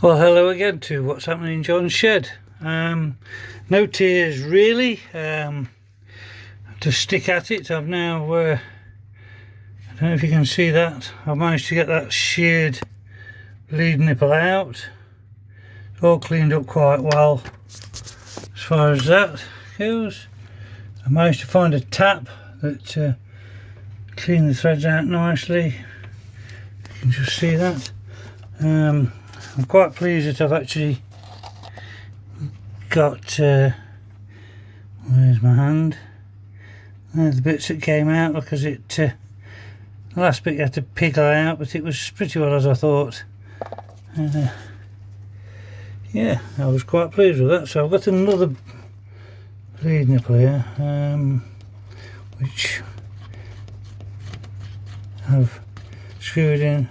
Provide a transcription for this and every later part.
Well, hello again to what's happening in John's shed. No tears really, to stick at it. I've now, I don't know if you can see that, I've managed to get that sheared lead nipple out. It's all cleaned up quite well as far as that goes. I managed to find a tap that cleaned the threads out nicely. You can just see that. I'm quite pleased that I've actually got, where's my hand? The bits that came out, because it, the last bit you had to piggle out, but it was pretty well as I thought. Yeah, I was quite pleased with that. So I've got another lead nipple here, which I've screwed in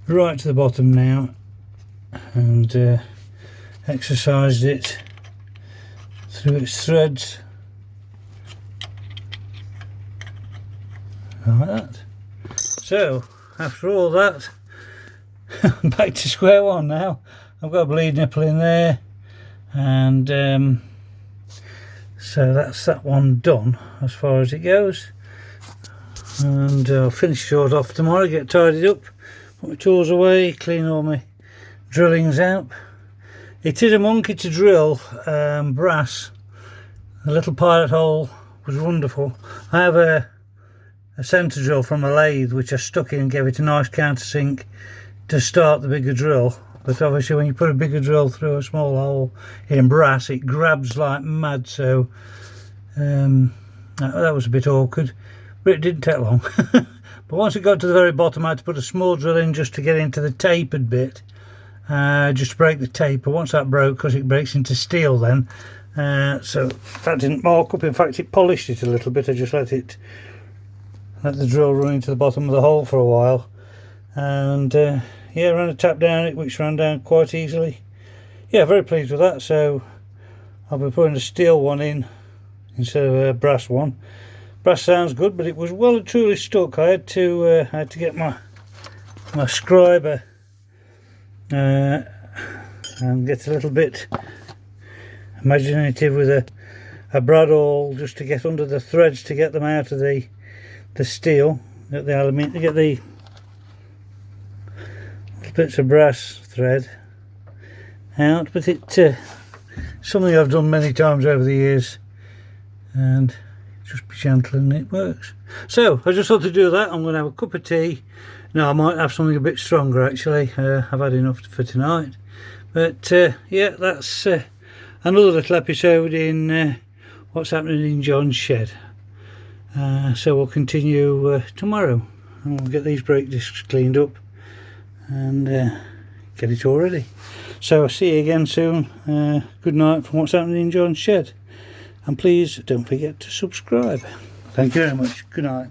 right to the bottom now, and exercised it through its threads like that. So after all that, I'm back to square one now. I've got a bleed nipple in there, and so that's that one done as far as it goes. And I'll finish yours off tomorrow, get tidied up, put my tools away, clean all my drillings out. It is a monkey to drill, brass. The little pilot hole was wonderful. I have a centre drill from a lathe which I stuck in and gave it a nice countersink to start the bigger drill. But obviously when you put a bigger drill through a small hole in brass, it grabs like mad, so that was a bit awkward, but it didn't take long. But once it got to the very bottom, I had to put a small drill in just to get into the tapered bit, just to break the taper. Once that broke, because it breaks into steel then, so that didn't mark up. In fact, it polished it a little bit. I just let the drill run into the bottom of the hole for a while, and yeah, ran a tap down it, which ran down quite easily. Yeah, very pleased with that. So I'll be putting a steel one in instead of a brass one. Brass sounds good, but it was well and truly stuck. I had to get my scriber and get a little bit imaginative with a brad awl just to get under the threads to get them out of the steel, get the aluminium, to get the bits of brass thread out. But it's something I've done many times over the years, and just be gentle and it works. So I just thought to do that. I'm going to have a cup of tea. No, I might have something a bit stronger actually. I've had enough for tonight. But yeah, that's another little episode in what's happening in John's shed. So we'll continue tomorrow, and we'll get these brake discs cleaned up and get it all ready. So I'll see you again soon. Good night from what's happening in John's shed, and please don't forget to subscribe. Thank you very much. Good night.